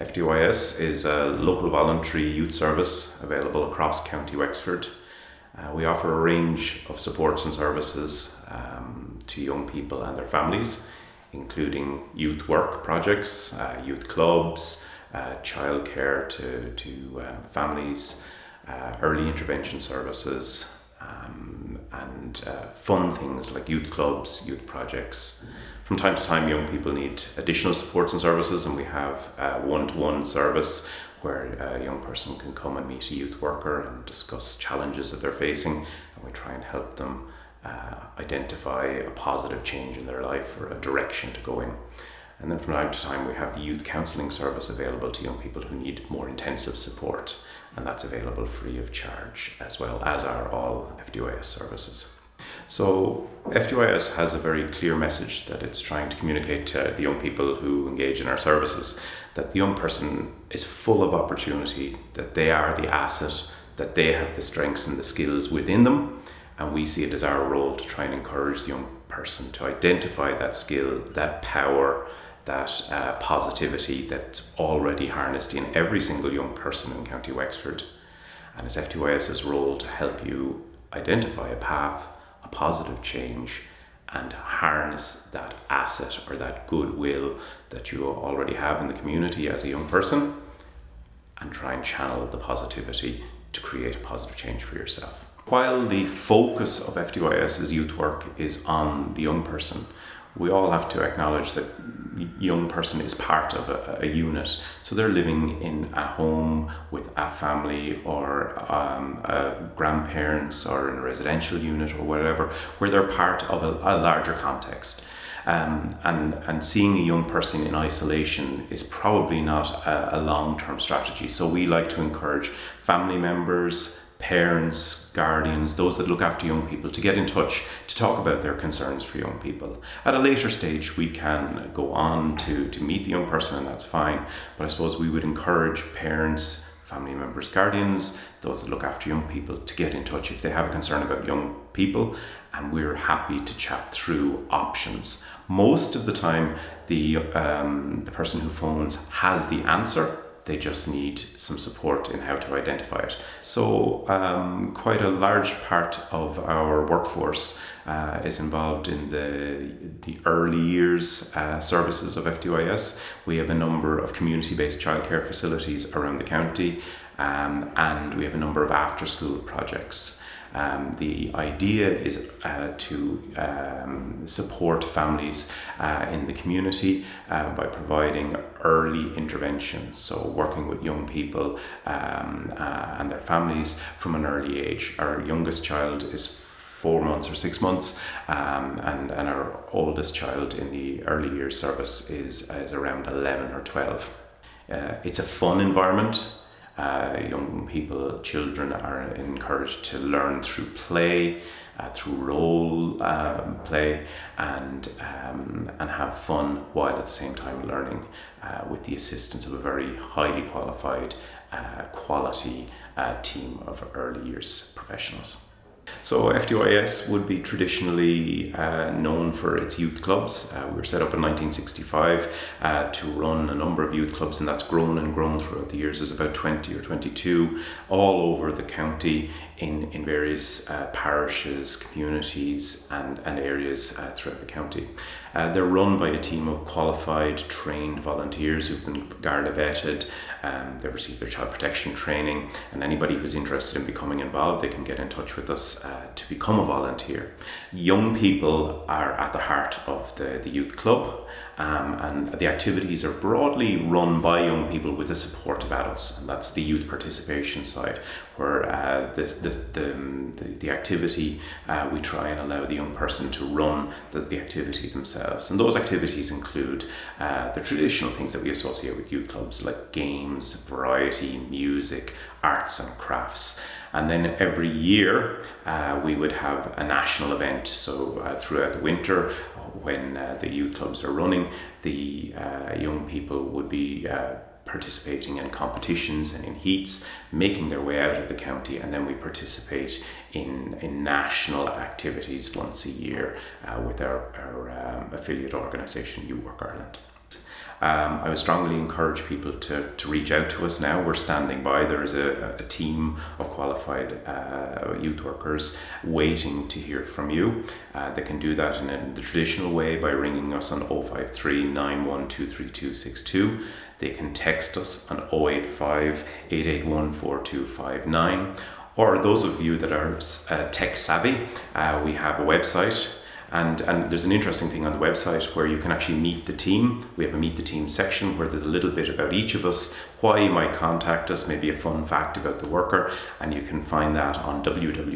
Fdys is a local voluntary youth service available across County Wexford. We offer a range of supports and services to young people and their families, including youth work projects, youth clubs, childcare to families, early intervention services, and fun things like youth clubs, youth projects. From time to time, young people need additional supports and services, and we have a one-to-one service where a young person can come and meet a youth worker and discuss challenges that they're facing, and we try and help them identify a positive change in their life or a direction to go in. And then from time to time, we have the youth counselling service available to young people who need more intensive support, and that's available free of charge, as well as are all Fdys services. So Fdys has a very clear message that it's trying to communicate to the young people who engage in our services, that the young person is full of opportunity, that they are the asset, that they have the strengths and the skills within them, and we see it as our role to try and encourage the young person to identify that skill, that power, that positivity that's already harnessed in every single young person in County Wexford. And it's Fdys's role to help you identify a path, a positive change, and harness that asset or that goodwill that you already have in the community as a young person, and try and channel the positivity to create a positive change for yourself. While the focus of Fdys's youth work is on the young person, we all have to acknowledge that young person is part of a unit. So they're living in a home with a family or grandparents or in a residential unit or whatever, where they're part of a larger context. And seeing a young person in isolation is probably not a long-term strategy. So we like to encourage family members, parents, guardians, those that look after young people, to get in touch, to talk about their concerns for young people. At a later stage, we can go on to meet the young person, and that's fine. But I suppose we would encourage parents, family members, guardians, those that look after young people, to get in touch if they have a concern about young people, and we're happy to chat through options. Most of the time, the person who phones has the answer. They just need some support in how to identify it. So quite a large part of our workforce is involved in the early years services of Fdys. We have a number of community-based childcare facilities around the county, and we have a number of after-school projects. The idea is to support families in the community by providing early intervention, so working with young people and their families from an early age. Our youngest child is 4 months or 6 months, and our oldest child in the early years service is around 11 or 12. It's a fun environment. Young people, children are encouraged to learn through play, through role play, and have fun, while at the same time learning with the assistance of a very highly qualified, quality team of early years professionals. So Fdys would be traditionally known for its youth clubs. We were set up in 1965 to run a number of youth clubs, and that's grown and grown throughout the years. There's about 20 or 22 all over the county in various parishes, communities and areas throughout the county. They're run by a team of qualified, trained volunteers who've been Garda vetted. They've received their child protection training, and anybody who's interested in becoming involved, they can get in touch with us to become a volunteer. Young people are at the heart of the youth club, and the activities are broadly run by young people with the support of adults, and that's the youth participation side, where the activity, we try and allow the young person to run the activity themselves. And those activities include the traditional things that we associate with youth clubs, like games, variety, music, arts and crafts. And then every year we would have a national event. So throughout the winter, when the youth clubs are running, the young people would be participating in competitions and in heats, making their way out of the county, and then we participate in national activities once a year with our affiliate organisation, Youth Work Ireland. I would strongly encourage people to reach out to us now. We're standing by. There is a team of qualified youth workers waiting to hear from you. They can do that in the traditional way by ringing us on 053 9123262. They can text us on 085 881 4259. Or those of you that are tech savvy, we have a website. And there's an interesting thing on the website where you can actually meet the team. We have a meet the team section where there's a little bit about each of us, why you might contact us, maybe a fun fact about the worker, and you can find that on www.fdys.ie.